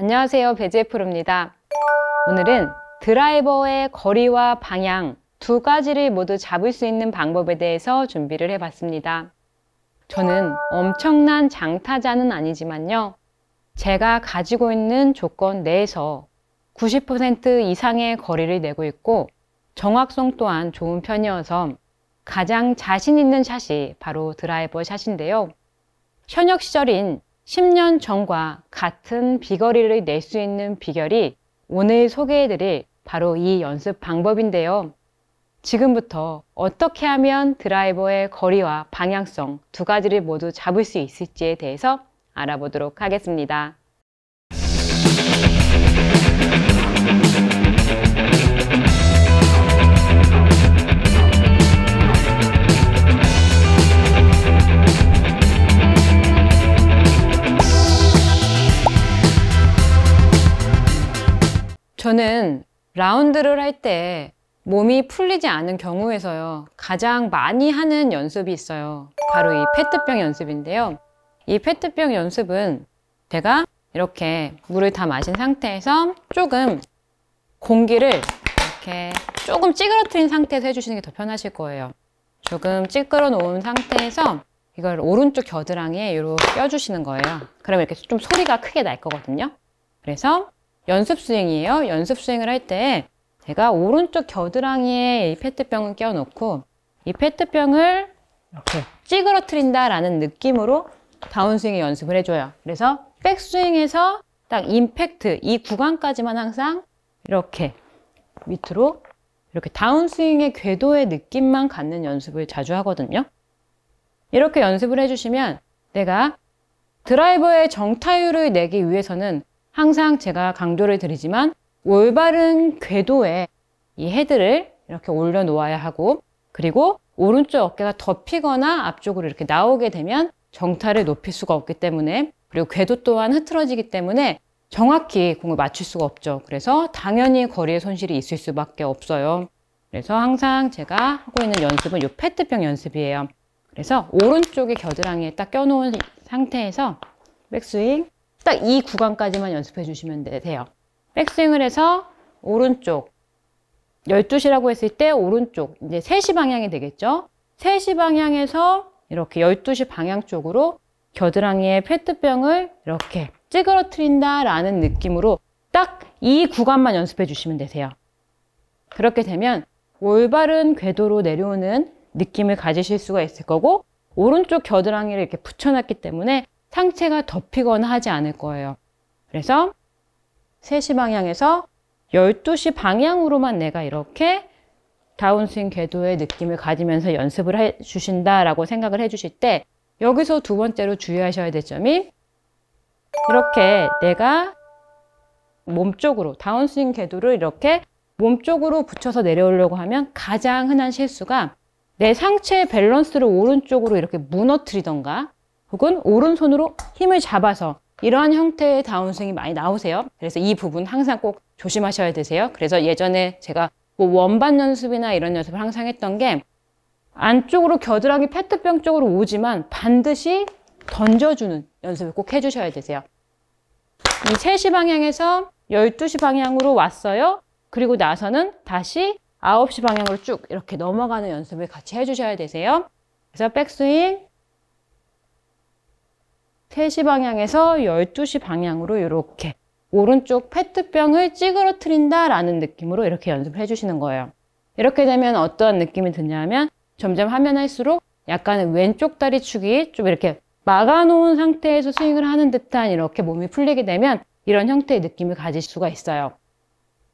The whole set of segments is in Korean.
안녕하세요, 배지혜 프로입니다. 오늘은 드라이버의 거리와 방향 두 가지를 모두 잡을 수 있는 방법에 대해서 준비를 해봤습니다. 저는 엄청난 장타자는 아니지만요, 제가 가지고 있는 조건 내에서 90% 이상의 거리를 내고 있고 정확성 또한 좋은 편이어서 가장 자신 있는 샷이 바로 드라이버 샷인데요. 현역 시절인 10년 전과 같은 비거리를 낼 수 있는 비결이 오늘 소개해드릴 바로 이 연습 방법인데요. 지금부터 어떻게 하면 드라이버의 거리와 방향성 두 가지를 모두 잡을 수 있을지에 대해서 알아보도록 하겠습니다. 저는 라운드를 할 때 몸이 풀리지 않은 경우에서요, 가장 많이 하는 연습이 있어요. 바로 이 페트병 연습인데요. 이 페트병 연습은 제가 이렇게 물을 다 마신 상태에서 조금 공기를 이렇게 조금 찌그러뜨린 상태에서 해주시는 게 더 편하실 거예요. 조금 찌그러 놓은 상태에서 이걸 오른쪽 겨드랑이에 이렇게 껴주시는 거예요. 그러면 이렇게 좀 소리가 크게 날 거거든요. 그래서 연습 스윙이에요. 연습 스윙을 할 때 제가 오른쪽 겨드랑이에 이 페트병을 껴놓고 이 페트병을 이렇게 찌그러뜨린다라는 느낌으로 다운스윙의 연습을 해줘요. 그래서 백스윙에서 딱 임팩트, 이 구간까지만 항상 이렇게 밑으로 이렇게 다운스윙의 궤도의 느낌만 갖는 연습을 자주 하거든요. 이렇게 연습을 해주시면 내가 드라이버의 정타율을 내기 위해서는 항상 제가 강조를 드리지만 올바른 궤도에 이 헤드를 이렇게 올려놓아야 하고, 그리고 오른쪽 어깨가 덮이거나 앞쪽으로 이렇게 나오게 되면 정타를 높일 수가 없기 때문에, 그리고 궤도 또한 흐트러지기 때문에 정확히 공을 맞출 수가 없죠. 그래서 당연히 거리의 손실이 있을 수밖에 없어요. 그래서 항상 제가 하고 있는 연습은 이 페트병 연습이에요. 그래서 오른쪽에 겨드랑이에 딱 껴놓은 상태에서 백스윙 딱 이 구간까지만 연습해 주시면 돼요. 백스윙을 해서 오른쪽 12시라고 했을 때 오른쪽 이제 3시 방향이 되겠죠. 3시 방향에서 이렇게 12시 방향 쪽으로 겨드랑이에 페트병을 이렇게 찌그러뜨린다 라는 느낌으로 딱 이 구간만 연습해 주시면 되세요. 그렇게 되면 올바른 궤도로 내려오는 느낌을 가지실 수가 있을 거고, 오른쪽 겨드랑이를 이렇게 붙여놨기 때문에 상체가 덮이거나 하지 않을 거예요. 그래서 3시 방향에서 12시 방향으로만 내가 이렇게 다운스윙 궤도의 느낌을 가지면서 연습을 해 주신다라고 생각을 해 주실 때, 여기서 두 번째로 주의하셔야 될 점이, 이렇게 내가 몸쪽으로 다운스윙 궤도를 이렇게 몸쪽으로 붙여서 내려오려고 하면 가장 흔한 실수가 내 상체의 밸런스를 오른쪽으로 이렇게 무너뜨리던가, 혹은 오른손으로 힘을 잡아서 이러한 형태의 다운스윙이 많이 나오세요. 그래서 이 부분 항상 꼭 조심하셔야 되세요. 그래서 예전에 제가 뭐 원반 연습이나 이런 연습을 항상 했던 게, 안쪽으로 겨드랑이 페트병 쪽으로 오지만 반드시 던져주는 연습을 꼭 해주셔야 되세요. 이 3시 방향에서 12시 방향으로 왔어요. 그리고 나서는 다시 9시 방향으로 쭉 이렇게 넘어가는 연습을 같이 해주셔야 되세요. 그래서 백스윙 3시 방향에서 12시 방향으로 이렇게 오른쪽 페트병을 찌그러뜨린다 라는 느낌으로 이렇게 연습을 해주시는 거예요. 이렇게 되면 어떠한 느낌이 드냐면, 점점 하면 할수록 약간의 왼쪽 다리 축이 좀 이렇게 막아놓은 상태에서 스윙을 하는 듯한 이렇게 몸이 풀리게 되면 이런 형태의 느낌을 가질 수가 있어요.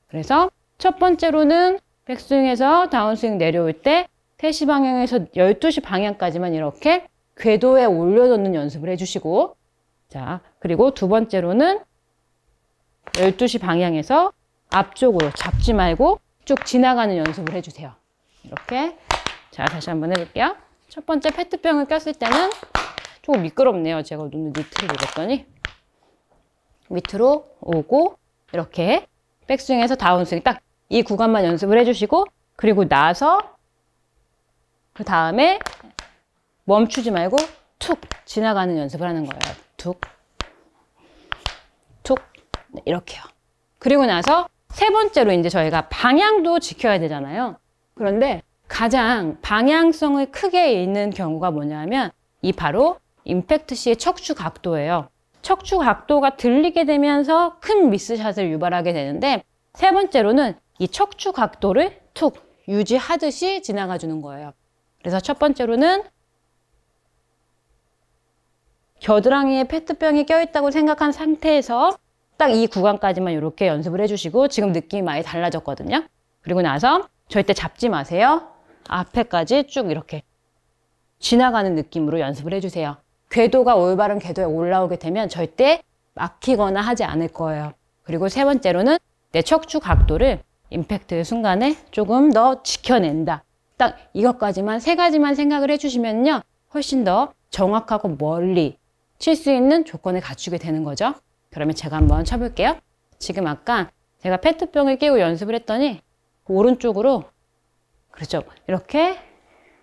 그래서 첫 번째로는 백스윙에서 다운스윙 내려올 때 3시 방향에서 12시 방향까지만 이렇게 궤도에 올려놓는 연습을 해주시고, 자, 그리고 두 번째로는 12시 방향에서 앞쪽으로 잡지 말고 쭉 지나가는 연습을 해주세요. 이렇게. 자, 다시 한번 해볼게요. 첫 번째 페트병을 꼈을 때는 조금 미끄럽네요. 제가 눈을 니트를 입었더니. 밑으로 오고 이렇게 백스윙에서 다운스윙 딱 이 구간만 연습을 해주시고, 그리고 나서 그 다음에 멈추지 말고 툭 지나가는 연습을 하는 거예요. 툭, 툭, 네, 이렇게요. 그리고 나서 세 번째로 이제 저희가 방향도 지켜야 되잖아요. 그런데 가장 방향성을 크게 잃는 경우가 뭐냐면 이 바로 임팩트 시의 척추 각도예요. 척추 각도가 들리게 되면서 큰 미스샷을 유발하게 되는데 세 번째로는 이 척추 각도를 툭 유지하듯이 지나가 주는 거예요. 그래서 첫 번째로는 겨드랑이에 페트병이 껴있다고 생각한 상태에서 딱 이 구간까지만 이렇게 연습을 해주시고 지금 느낌이 많이 달라졌거든요. 그리고 나서 절대 잡지 마세요. 앞에까지 쭉 이렇게 지나가는 느낌으로 연습을 해주세요. 궤도가 올바른 궤도에 올라오게 되면 절대 막히거나 하지 않을 거예요. 그리고 세 번째로는 내 척추 각도를 임팩트의 순간에 조금 더 지켜낸다. 딱 이것까지만 세 가지만 생각을 해주시면요. 훨씬 더 정확하고 멀리 칠 수 있는 조건을 갖추게 되는 거죠. 그러면 제가 한번 쳐볼게요. 지금 아까 제가 페트병을 끼고 연습을 했더니 오른쪽으로 그렇죠. 이렇게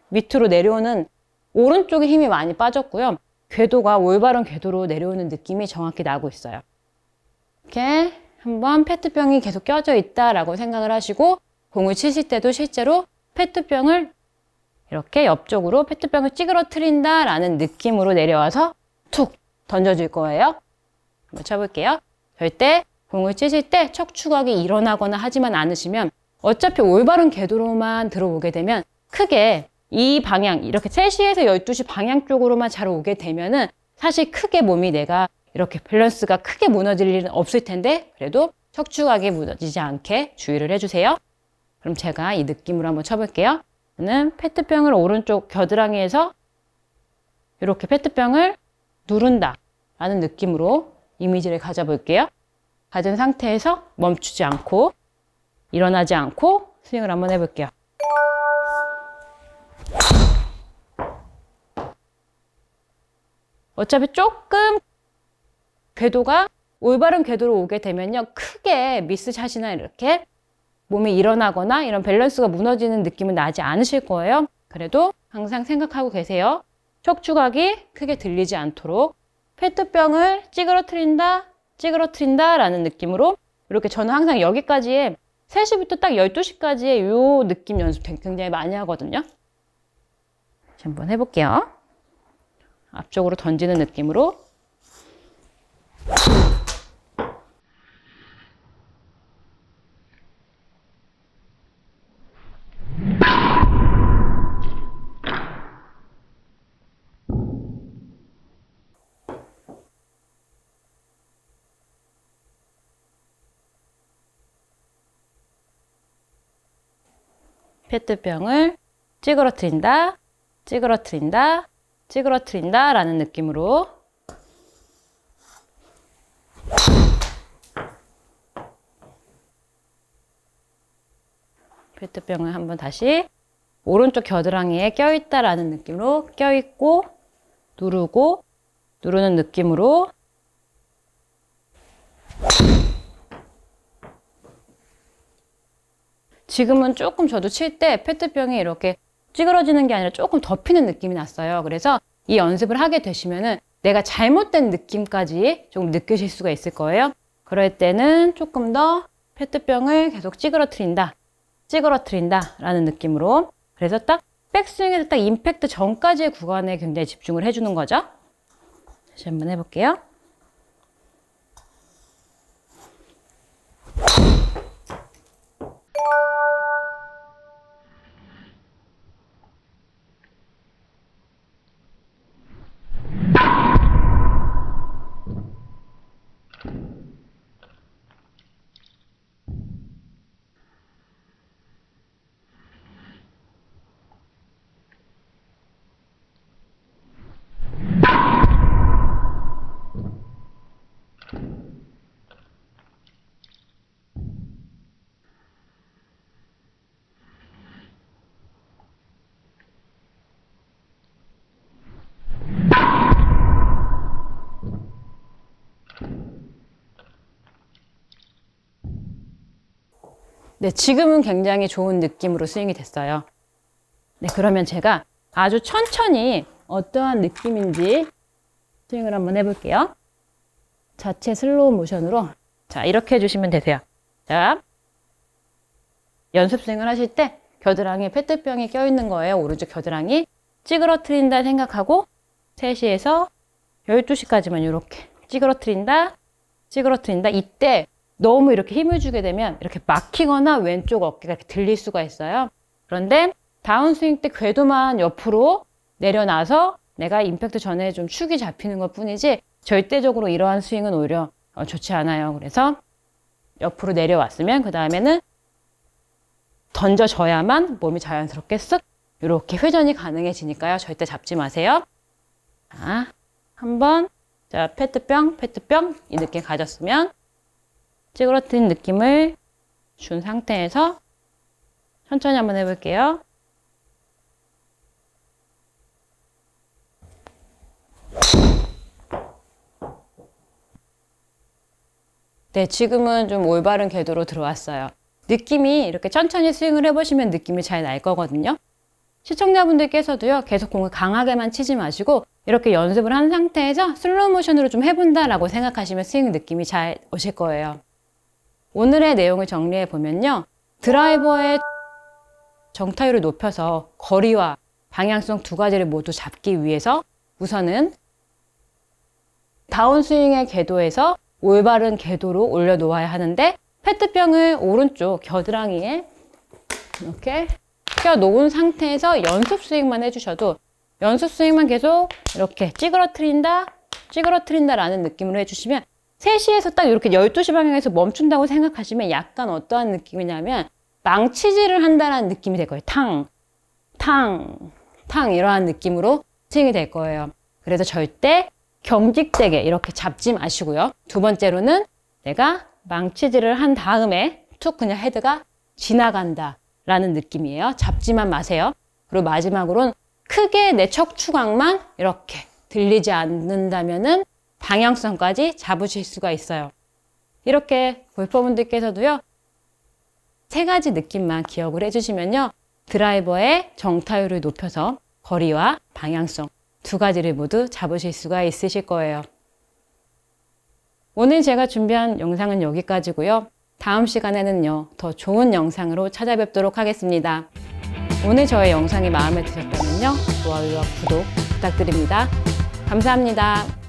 밑으로 내려오는 오른쪽에 힘이 많이 빠졌고요. 궤도가 올바른 궤도로 내려오는 느낌이 정확히 나고 있어요. 이렇게 한번 페트병이 계속 껴져 있다라고 생각을 하시고 공을 치실 때도 실제로 페트병을 이렇게 옆쪽으로 페트병을 찌그러뜨린다라는 느낌으로 내려와서 툭 던져줄 거예요. 한번 쳐볼게요. 절대 공을 치실 때 척추각이 일어나거나 하지만 않으시면 어차피 올바른 궤도로만 들어오게 되면 크게 이 방향, 이렇게 3시에서 12시 방향 쪽으로만 잘 오게 되면은 사실 크게 몸이 내가 이렇게 밸런스가 크게 무너질 일은 없을 텐데 그래도 척추각이 무너지지 않게 주의를 해주세요. 그럼 제가 이 느낌으로 한번 쳐볼게요. 저는 페트병을 오른쪽 겨드랑이에서 이렇게 페트병을 누른다 라는 느낌으로 이미지를 가져볼게요. 가진 상태에서 멈추지 않고 일어나지 않고 스윙을 한번 해볼게요. 어차피 조금 궤도가 올바른 궤도로 오게 되면요. 크게 미스샷이나 이렇게 몸이 일어나거나 이런 밸런스가 무너지는 느낌은 나지 않으실 거예요. 그래도 항상 생각하고 계세요. 척추각이 크게 들리지 않도록 페트병을 찌그러뜨린다 라는 느낌으로 이렇게 저는 항상 여기까지의 3시부터 딱 12시까지의 이 느낌 연습 굉장히 많이 하거든요. 한번 해볼게요. 앞쪽으로 던지는 느낌으로 페트병을 찌그러뜨린다 라는 느낌으로 페트병을 한번 다시 오른쪽 겨드랑이에 껴있다 라는 느낌으로 껴있고 누르고 누르는 느낌으로 지금은 조금 저도 칠 때 페트병이 이렇게 찌그러지는 게 아니라 조금 덮이는 느낌이 났어요. 그래서 이 연습을 하게 되시면은 내가 잘못된 느낌까지 조금 느끼실 수가 있을 거예요. 그럴 때는 조금 더 페트병을 계속 찌그러뜨린다 라는 느낌으로 그래서 딱 백스윙에서 딱 임팩트 전까지의 구간에 굉장히 집중을 해주는 거죠. 다시 한번 해볼게요. 네, 지금은 굉장히 좋은 느낌으로 스윙이 됐어요. 네, 그러면 제가 아주 천천히 어떠한 느낌인지 스윙을 한번 해볼게요. 자체 슬로우 모션으로 자, 이렇게 해주시면 되세요. 자, 연습 스윙을 하실 때 겨드랑이에 페트병이 껴있는 거예요. 오른쪽 겨드랑이. 찌그러뜨린다 생각하고 3시에서 12시까지만 이렇게 찌그러뜨린다, 찌그러뜨린다. 이때 너무 이렇게 힘을 주게 되면 이렇게 막히거나 왼쪽 어깨가 이렇게 들릴 수가 있어요. 그런데 다운스윙 때 궤도만 옆으로 내려놔서 내가 임팩트 전에 좀 축이 잡히는 것 뿐이지 절대적으로 이러한 스윙은 오히려 좋지 않아요. 그래서 옆으로 내려왔으면 그 다음에는 던져져야만 몸이 자연스럽게 쓱 이렇게 회전이 가능해지니까요. 절대 잡지 마세요. 자, 한번 자, 페트병 이 느낌 가졌으면 찌그러뜨린 느낌을 준 상태에서 천천히 한번 해볼게요. 네, 지금은 좀 올바른 궤도로 들어왔어요. 느낌이 이렇게 천천히 스윙을 해보시면 느낌이 잘 날 거거든요. 시청자분들께서도요, 계속 공을 강하게만 치지 마시고 이렇게 연습을 한 상태에서 슬로우 모션으로 좀 해본다라고 생각하시면 스윙 느낌이 잘 오실 거예요. 오늘의 내용을 정리해 보면요, 드라이버의 정타율을 높여서 거리와 방향성 두 가지를 모두 잡기 위해서 우선은 다운스윙의 궤도에서 올바른 궤도로 올려놓아야 하는데, 페트병을 오른쪽 겨드랑이에 이렇게 껴놓은 상태에서 연습 스윙만 해주셔도, 연습 스윙만 계속 이렇게 찌그러뜨린다 라는 느낌으로 해주시면 3시에서 딱 이렇게 12시 방향에서 멈춘다고 생각하시면 약간 어떠한 느낌이냐면 망치질을 한다라는 느낌이 될 거예요. 탕 이러한 느낌으로 스윙이 될 거예요. 그래서 절대 경직되게 이렇게 잡지 마시고요. 두 번째로는 내가 망치질을 한 다음에 툭 그냥 헤드가 지나간다 라는 느낌이에요. 잡지만 마세요. 그리고 마지막으로는 크게 내 척추각만 이렇게 들리지 않는다면은 방향성까지 잡으실 수가 있어요. 이렇게 골퍼분들께서도요, 3가지 느낌만 기억을 해주시면요, 드라이버의 정타율을 높여서 거리와 방향성 두 가지를 모두 잡으실 수가 있으실 거예요. 오늘 제가 준비한 영상은 여기까지고요. 다음 시간에는요, 더 좋은 영상으로 찾아뵙도록 하겠습니다. 오늘 저의 영상이 마음에 드셨다면요, 좋아요와 구독 부탁드립니다. 감사합니다.